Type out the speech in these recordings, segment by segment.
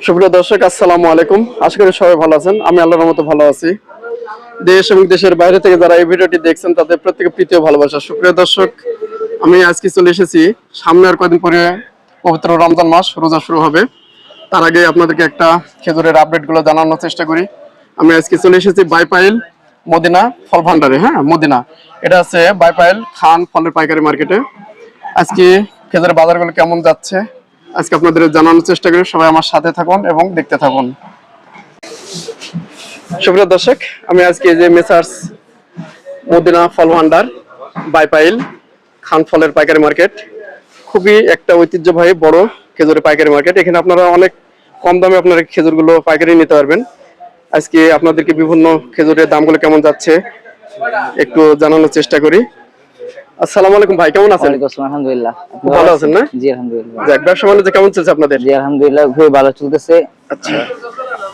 সুপ্রিয় দর্শক, আসসালামু আলাইকুম। আশা করি সবাই ভালো আছেন। আমি আল্লাহর রহমতে ভালো আছি। দেশ এবং দেশের বাইরে থেকে যারা এই ভিডিওটি দেখছেন তাদের প্রত্যেকে প্রীতি ও ভালোবাসা। সুপ্রিয় দর্শক, আমি আজকে চলে এসেছি, সামনে আর কয়েকদিন পরে পবিত্র রমজান মাস, রোজা শুরু হবে। তার আগে আপনাদেরকে একটা খেজুরের আপডেটগুলো জানানোর চেষ্টা করি। আমি আজকে চলে এসেছি বাইপাইল মদিনা ফল ভান্ডারে। হ্যাঁ, মদিনা, এটা আছে বাইপাইল খান ফলের পাইকারি মার্কেটে। আজকে খেজুরের বাজারগুলো কেমন যাচ্ছে আজকে আপনাদের জানানোর চেষ্টা করি। সবাই আমার সাথে থাকুন এবং দেখতে থাকুন। সুপ্রিয় দর্শক, আমি আজকে যে মেসার্স মদিনা ফল ভান্ডার বাইপাইল খান ফলের পাইকারি মার্কেট, খুবই একটা ঐতিহ্যবাহী বড় খেজুরের পাইকারি মার্কেট। এখানে আপনারা অনেক কম দামে আপনারা খেজুরগুলো পাইকারি নিতে পারবেন। আজকে আপনাদেরকে বিভিন্ন খেজুরের দামগুলো কেমন যাচ্ছে একটু জানানোর চেষ্টা করি। আসসালামু আলাইকুম ভাই, কেমন আছেন? ওয়ালাইকুম আসসালাম, আলহামদুলিল্লাহ। ভালো আছেন না? জি আলহামদুলিল্লাহ। যাক, ব্যবসা বাণিজ্য কেমন চলছে আপনাদের? জি আলহামদুলিল্লাহ, খুবই ভালো চলতেছে। আচ্ছা,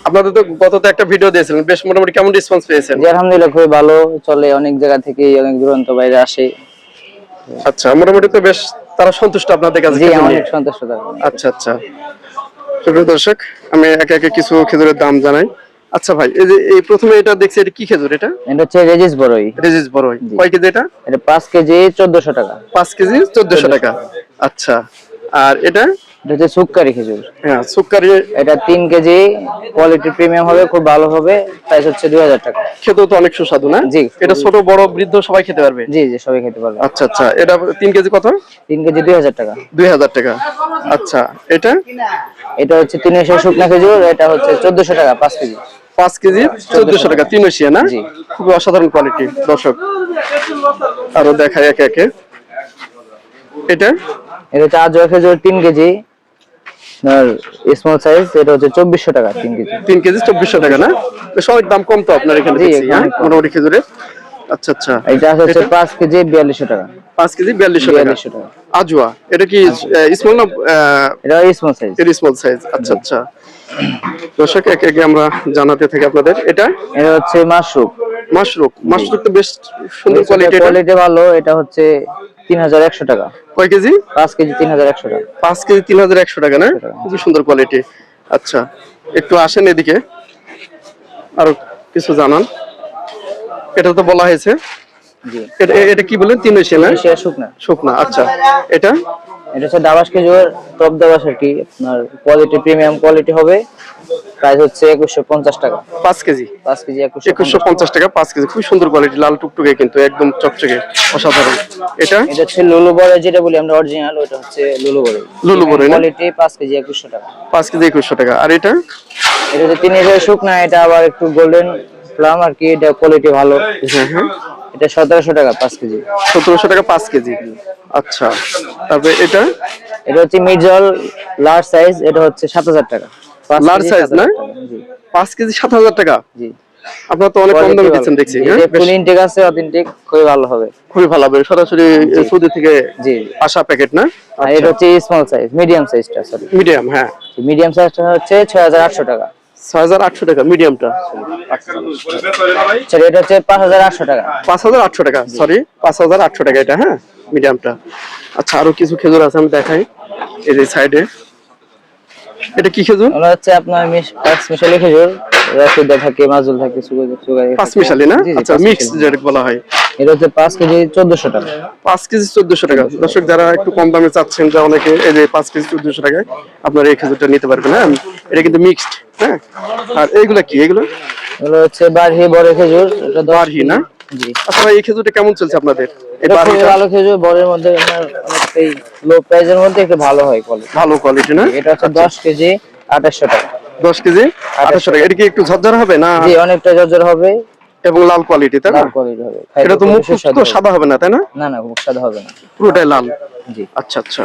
আপনাদের তো গততে একটা ভিডিও দিয়েছিলেন, বেশ মোটামুটি কেমন রেসপন্স পেয়েছেন? জি আলহামদুলিল্লাহ, খুবই ভালো চলে। অনেক জায়গা থেকে অনেক দূরান্ত বাইরে আসে। আচ্ছা, মোটামুটি তো বেশ তারা সন্তুষ্ট আপনাদের কাছে? জি খেজুর অনেক নিয়ে? সন্তুষ্ট। আচ্ছা আচ্ছা। সুপ্রিয় দর্শক, আমি একে একে কিছু খেজুরের দাম জানাই। আচ্ছা ভাই, এই যে এই প্রথমে এটা দেখছি, এটা কি খেজুর? এটা এটা হচ্ছে রেজিস বড়ই। রেজিস বড়ই। জি। কয় কেজি এটা? এটা 5 কেজি 1400 টাকা। 5 কেজি 1400 টাকা। আচ্ছা, আর এটা? এটা হচ্ছে সুক্কারি খেজুর। হ্যাঁ, সুক্কারি। এটা 3 কেজি, কোয়ালিটি প্রিমিয়াম হবে, খুব ভালো হবে। প্রাইস হচ্ছে 2000 টাকা। খেতেও তো অনেক সুস্বাদু না? জি। এটা ছোট বড় বৃদ্ধ সবাই খেতে পারবে? জি জি, সবাই খেতে পারবে। আচ্ছা আচ্ছা, এটা 3 কেজি কত? 3 কেজি 2000 টাকা। 2000 টাকা। আচ্ছা, এটা? এটা হচ্ছে 300 শুকনা খেজুর। এটা হচ্ছে 1400 টাকা 5 কেজি। 5 কেজি 1400 টাকা, 300 না? জি। খুবই অসাধারণ কোয়ালিটি। দর্শক, আরো দেখাই একে একে। এটা? এটা হচ্ছে আজওয়া খেজুর 3 কেজি আর স্মল সাইজ। এটা হচ্ছে 2400 টাকা 3 কেজি। 3 কেজি 2400 টাকা না? বেশ অনেক দাম কম তো আপনার এখানে জি, দেখছি, হ্যাঁ, অনেক কম। মোটামুটি খেজুরের। আচ্ছা আচ্ছা। এটা হচ্ছে 5 কেজি 4200 টাকা। 5 কেজি 4200 টাকা। 4200 টাকা। আজওয়া, এটা কি স্মল না? এটা স্মল সাইজ। এর স্মল সাইজ। আচ্ছা আচ্ছা। দর্শক, একে একে আমরা জানাতে থাকি আপনাদের। এটা? এটা হচ্ছে মাশরুম। মাশরুম। মাশরুম তো বেশ সুন্দর কোয়ালিটি। এটা কোয়ালিটি ভালো। এটা হচ্ছে 3100 টাকা। কয় কেজি? 5 কেজি 3100 টাকা। 5 কেজি 3100 টাকা না? 100 টাকা। খুবই সুন্দর কোয়ালিটি। আচ্ছা, একটু আসেন এদিকে, আরো কিছু জানান। এটা তো বলা হয়েছে। জি। এটা এটা কি বলেন? 300 না? এটা শুকনা। শুকনা। আচ্ছা, এটা? এটা হচ্ছে দাবাস খেজুর, টপ দাবাস আর কি। আপনার কোয়ালিটি প্রিমিয়াম কোয়ালিটি হবে। প্রাইস হচ্ছে 2150 টাকা। 5 কেজি 5 কেজি 2150 টাকা 5 কেজি। খুব সুন্দর কোয়ালিটি, লাল টুকটুকে, কিন্তু একদম চকচকে, অসাধারণ। এটা? এটা হচ্ছে লুলু বড়, যেটা বলি আমরা অরিজিনাল, ওটা হচ্ছে লুলু বড়। লুলু বড় না? কোয়ালিটি 5 কেজি 2100 টাকা। 5 কেজি 2100 টাকা। আর এটা? এটা হচ্ছে 3000 শুকনা। এটা আবার একটু গোল্ডেন প্লাম আর কি। এটা কোয়ালিটি ভালো। হ্যাঁ হ্যাঁ। এটা 1700 টাকা 5 কেজি। 1700 টাকা 5 কেজি। আচ্ছা, তারপরে এটা? এটা হচ্ছে মিডজল লার্জ সাইজ। এটা হচ্ছে 7000 টাকা। 5 লার্জ কেজি সাইজ না? 7000 টাকা। জি 5 কেজি 7000 টাকা। জি। আপনারা তো অনেক কম দামে দিচ্ছেন দেখছি। হ্যাঁ, বেশ ফুল ইনটেক আছে, অথেন্টিক, খুবই ভালো হবে। খুবই ভালো হবে। সরাসরি সৌদি থেকে জি। আসা প্যাকেট না? আর এটা হচ্ছে স্মল সাইজ, মিডিয়াম সাইজটা, সরি মিডিয়াম। হ্যাঁ, মিডিয়াম সাইজটা হচ্ছে 6800 টাকা। 6800 টাকা মিডিয়ামটা। সরি, এটা হচ্ছে 5800 টাকা। 5800 টাকা, সরি 5800 টাকা এটা। হ্যাঁ, মিডিয়ামটা। আচ্ছা, আরো কিছু খেজুর আছে, আমি দেখাই। এই যে সাইডে, এটা কি খেজুর? ওটা হচ্ছে আপনার পাঁচ মিশালি খেজুর। রাসুদা থাকে, মাজুল থাকে, সুগার। 5 মিশালি না? আচ্ছা, মিক্স যেটা বলা হয়। এটা হচ্ছে 5 কেজি 1400 টাকা। 5 কেজি 1400 টাকা। দর্শক, যারা একটু কম দামে চাচ্ছেন, যা অনেকে, এই যে 5 কেজি 1400 টাকায় আপনারা এই খেজুরটা নিতে পারবেন। হ্যাঁ, এটা কিন্তু মিক্সড। হ্যাঁ, আর এইগুলা কি? এগুলো হচ্ছে বারহি বড় খেজুর। এটা 10 বারহি না? জি। আচ্ছা ভাই, এই খেজুরটা কেমন চলছে আপনাদের? এই এটা খুবই বারহিটা ভালো খেজুর। বড়ের মধ্যে আপনার অনেকটাই লো প্রাইসের মধ্যে একটু ভালো হয় কোয়ালিটি। ভালো কোয়ালিটি না? এটা হচ্ছে 10 কেজি 2800 টাকা। 10 কেজি 2800 টাকা। এটা কি একটু ঝরঝরা হবে না? জি, অনেকটা জর্জর হবে এবং লাল কোয়ালিটি, তাই না? লাল কোয়ালিটি হবে। এটা তো মুখ তো সাদা হবে না, তাই না? না না, খুব সাদা হবে না। পুরোটাই লাল। জি। আচ্ছা আচ্ছা।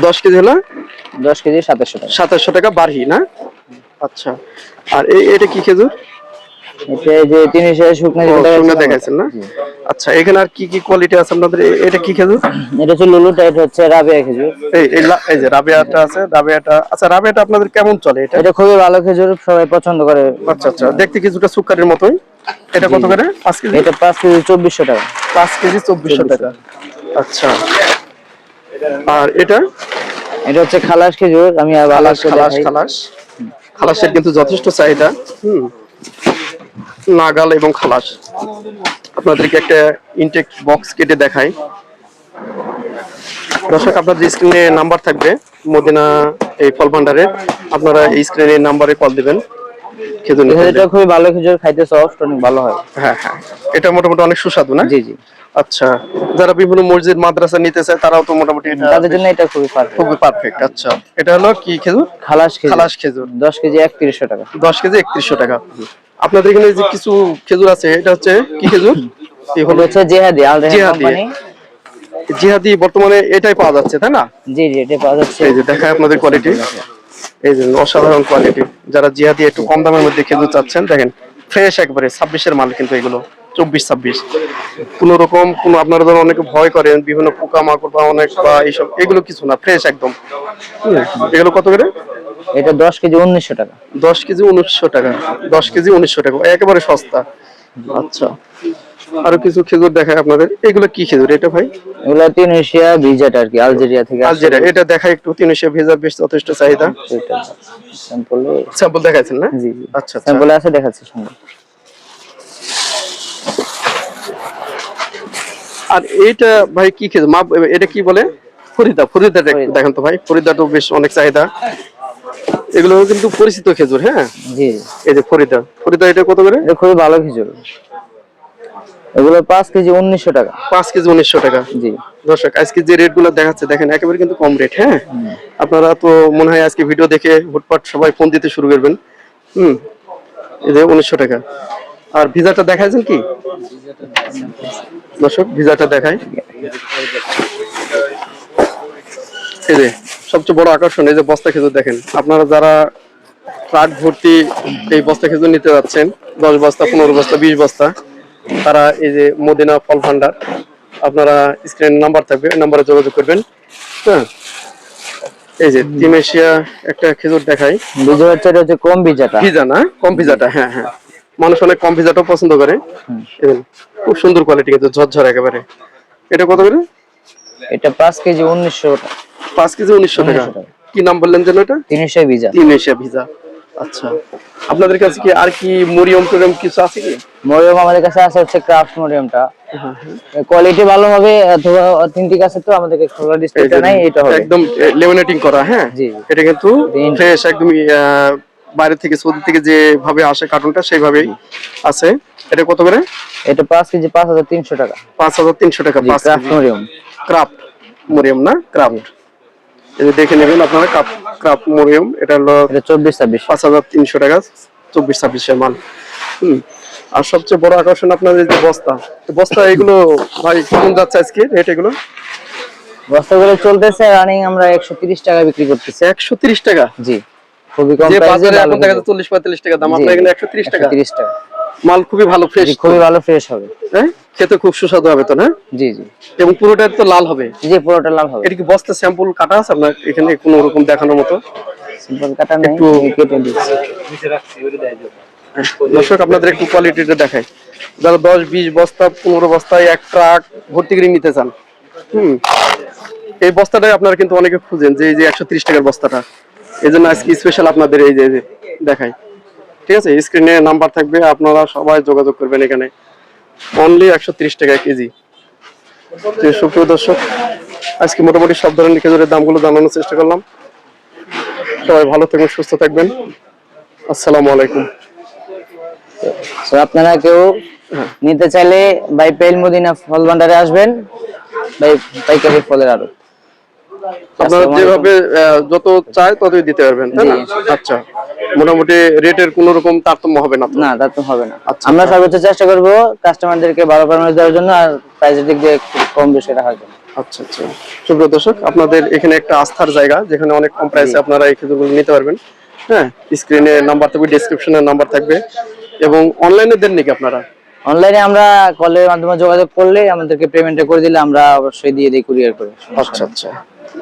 10 কেজি হলো 10 কেজি 2700 টাকা। 2700 টাকা বারহি না? আচ্ছা। আর এটা কি খেজুর? এটা এই যে 300 শুকনা শুকনা দেখাইছেন না? আচ্ছা, এখানে আর কি কি কোয়ালিটি আছে আপনাদের? এটা কি খেজুর? এটা হচ্ছে লুলুটা। এটা হচ্ছে রাবিয়া খেজুর। এই যে রাবেয়াটা আছে, রাবেয়াটা। আচ্ছা, রাবেয়াটা আপনাদের কেমন চলে? এটা এটা খুবই ভালো খেজুর, সবাই পছন্দ করে। আচ্ছা আচ্ছা, দেখতে কিছুটা সুকারের মতোই। এটা কত করে? 5 কেজি? এটা 5 কেজি 2400 টাকা। 5 কেজি 2400 টাকা। আচ্ছা, আর এটা? এটা হচ্ছে খালাস খেজুর। আমি আবার খালাস আলাদা করে খালাস দেখাই। খালাস খালাসের কিন্তু যথেষ্ট চাহিদা। নাগাল এবং খালাস। আপনাদেরকে একটা ইনটেক বক্স কেটে দেখাই। দর্শক, আপনাদের স্ক্রিনে নাম্বার থাকবে মদিনা এই ফল ভান্ডারের, আপনারা এই স্ক্রিনে নাম্বারে কল দিবেন। খেজুর নিতে হলে। এটা খুবই ভালো খেজুর, খাইতে সফট, অনেক ভালো হয়। হ্যাঁ হ্যাঁ, এটা মোটামুটি অনেক সুস্বাদু না? জি জি। আচ্ছা, যারা বিভিন্ন মসজিদ মাদ্রাসা নিতে চায় তারাও তো মোটামুটি এটা তাদের জন্য এটা খুবই পারফেক্ট। খুবই পারফেক্ট। আচ্ছা, এটা হলো কি খেজুর? খালাস খেজুর। খালাস খেজুর। 10 কেজি 3100 টাকা। 10 কেজি 3100 টাকা। আপনাদের এখানে যে কিছু খেজুর আছে, এটা হচ্ছে কি খেজুর? এই হলো এটা হচ্ছে জেহাদি, আল রেহান জিহাদি। কোম্পানি। জিহাদি বর্তমানে এটাই পাওয়া যাচ্ছে, তাই না? জি জি, এটা পাওয়া যাচ্ছে। এই যে দেখায় আপনাদের কোয়ালিটি, এই যে অসাধারণ কোয়ালিটি। যারা জিহাদি একটু কম দামের মধ্যে খেজুর চাচ্ছেন, দেখেন ফ্রেশ একবারে 26-এর মাল কিন্তু এগুলো 24-26। কোনো রকম কোনো আপনারা ধরুন অনেকে ভয় করেন বিভিন্ন পোকামাকড় বা অনেক বা এইসব, এগুলো কিছু না, ফ্রেশ একদম। এগুলো কত করে? এটা 10 কেজি 1900 টাকা। 10 কেজি 1900 টাকা। 10 কেজি 1900 টাকা, একেবারে সস্তা। আচ্ছা, আরো কিছু খেজুর দেখায় আপনাদের। এগুলো কি খেজুর এটা ভাই? এগুলো তিউনিসিয়া ভিজাট আর কি, আলজেরিয়া থেকে আসে। আলজেরিয়া। এটা দেখায় একটু, 300 ভেজা বেশ যথেষ্ট চাহিদা। এটা স্যাম্পলে। স্যাম্পল দেখাচ্ছেন না? জি জি, আচ্ছা আচ্ছা। স্যাম্পলে আছে, দেখাচ্ছি সুন্দর। আর এইটা ভাই কি খেজুর? এটা কি বলে? ফরিদা। ফরিদাটা একটু দেখেন তো ভাই, ফরিদাটাও বেশ অনেক চাহিদা। এগুলো কিন্তু পরিচিত খেজুর। হ্যাঁ, জি, এই যে ফরিদা। ফরিদা এটা কত করে? এটা খুবই ভালো খেজুর। এগুলো 5 কেজি 1900 টাকা। 5 কেজি 1900 টাকা। জি। দর্শক, আজকে যে রেট গুলো দেখাচ্ছে দেখেন, একেবারে কিন্তু কম রেট। হ্যাঁ, আপনারা তো মনে হয় আজকে ভিডিও দেখে হুটপাট সবাই ফোন দিতে শুরু করবেন। এই যে 1900 টাকা। আর ভিজাটা দেখাইছেন কি দর্শক? ভিজাটা দেখায়, এই যে সবচেয়ে বড় আকর্ষণ এই যে বস্তা খেজুর। দেখেন, আপনারা যারা ট্রাক ভর্তি এই বস্তা খেজুর নিতে যাচ্ছেন, 10 বস্তা 15 বস্তা 20 বস্তা, তারা এই যে মদিনা ফল ভান্ডার, আপনারা স্ক্রিন নাম্বার থাকবে, ওই নাম্বারে যোগাযোগ করবেন। হ্যাঁ, এই যে তিউনিসিয়া একটা খেজুর দেখাই। ভিজা হচ্ছে, এটা হচ্ছে কম ভিজাটা। ভিজা না, কম ভিজাটা। হ্যাঁ হ্যাঁ, মানুষ অনেক কম ভিজাটাও পছন্দ করে। খুব সুন্দর কোয়ালিটি কিন্তু, ঝরঝর একেবারে। এটা কত করে? এটা 5 কেজি 1900 টাকা। 5 কেজি 1900 টাকা। কি নাম বললেন যেন এটা? তিউনিসিয়া ভিজা। তিউনিসিয়া ভিজা। আচ্ছা, আপনাদের কাছে কি আর কি মরিয়ম টরিয়ম কিছু আছে কি? মরিয়ম আমাদের কাছে আছে, হচ্ছে ক্রাফট মরিয়মটা। কোয়ালিটি ভালো হবে অথবা অথেন্টিক আছে, তো আমাদের কাছে কালার ডিসপ্লেটা নাই, এটা হবে একদম লেমিনেটিং করা। হ্যাঁ, জি। এটা কিন্তু ফ্রেশ একদম, বাইরে থেকে সৌদি থেকে যেভাবে আসে কার্টুনটা সেইভাবেই আছে। এটা কত করে? এটা 5 কেজি 5300 টাকা। 5300 টাকা। 5 ক্রাফট কেজি মরিয়ম। ক্রাফট মরিয়ম না, ক্রাফট। এই যে দেখে নেবেন আপনারা, ক্রাফট মরিয়ম। এটা হলো এটা 24-26। 5300 টাকা, 24-26 এর মাল। আর সবচেয়ে বড় আকর্ষণ আপনাদের যে বস্তা, বস্তা এগুলো ভাই কেমন যাচ্ছে আজকে রেট? এগুলো বস্তাগুলো চলতেছে রানিং, আমরা 130 টাকা বিক্রি করতেছি। 130 টাকা? জি, খুবই কম যে প্রাইসে। বাজারে এখন দেখা যাচ্ছে 40-45 টাকা দাম, আপনার এখানে 130 টাকা। 130 টাকা। মাল খুবই ভালো, ফ্রেশ, খুবই ভালো ফ্রেশ হবে। হ্যাঁ, খেতে খুব সুস্বাদু হবে তো না? জি জি। এবং পুরোটা তো লাল হবে। জি, পুরোটা লাল হবে। এটা কি বস্তা স্যাম্পল কাটা আছে আপনার এখানে কোনো রকম দেখানোর মতো? সিম্পল কাটা নেই, একটু কেটে দিচ্ছি। দর্শক, আপনাদের একটু কোয়ালিটিটা দেখাই। যারা 10-20 বস্তা 15 বস্তায় এক ট্রাক ভর্তি করে নিতে চান, এই বস্তাটাই আপনারা কিন্তু অনেকে খুঁজেন, যে এই যে 130 টাকার বস্তাটা। এই জন্য আজকে স্পেশাল আপনাদের এই যে দেখাই। ঠিক আছে, স্ক্রিনে নাম্বার থাকবে, আপনারা সবাই যোগাযোগ করবেন। এখানে অনলি 130 টাকা কেজি। সুপ্রিয় দর্শক, আজকে মোটামুটি সব ধরনের খেজুরের দামগুলো জানানোর চেষ্টা করলাম। সবাই ভালো থাকবেন, সুস্থ থাকবেন। আসসালামু আলাইকুম। তো আপনারা কেউ নিতে চাইলে বাই পেল মদিনা ফল ভান্ডারে আসবেন, বাই পাইকারি ফলের আড়ত। আপনারা যেভাবে যত চাই ততই দিতে পারবেন, তাই না? আচ্ছা, মোটামুটি রেটের কোনো রকম তারতম্য হবে না? না, তারতম্য হবে না। আচ্ছা, আমরা সর্বোচ্চ চেষ্টা করব কাস্টমারদেরকে ভালো পরামর্শ দেওয়ার জন্য, আর প্রাইসের দিক দিয়ে কম বেশি রাখার জন্য। আচ্ছা আচ্ছা। সুপ্রিয় দর্শক, আপনাদের এখানে একটা আস্থার জায়গা, যেখানে অনেক কম প্রাইসে আপনারা এই খেজুরগুলো নিতে পারবেন। হ্যাঁ, স্ক্রিনে নাম্বার থাকবে, ডেসক্রিপশনে নাম্বার থাকবে। এবং অনলাইনে দেন নাকি আপনারা? অনলাইনে আমরা কলের মাধ্যমে যোগাযোগ করলে আমাদেরকে পেমেন্টটা করে দিলে আমরা অবশ্যই দিয়ে দিই কুরিয়ার করে। আচ্ছা আচ্ছা,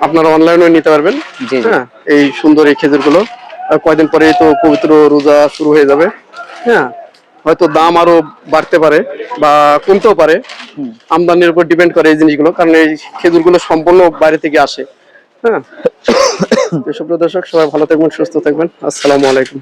আপনারা অনলাইনেও নিতে পারবেন। জি জি। হ্যাঁ, এই সুন্দর এই খেজুরগুলো কয়দিন পরেই তো পবিত্র রোজা শুরু হয়ে যাবে। হ্যাঁ, হয়তো দাম আরো বাড়তে পারে বা কমতেও পারে, আমদানির উপর ডিপেন্ড করে এই জিনিসগুলো, কারণ এই খেজুরগুলো সম্পূর্ণ বাইরে থেকে আসে। হ্যাঁ। তো সুপ্রিয় দর্শক, সবাই ভালো থাকবেন, সুস্থ থাকবেন। আসসালামু আলাইকুম।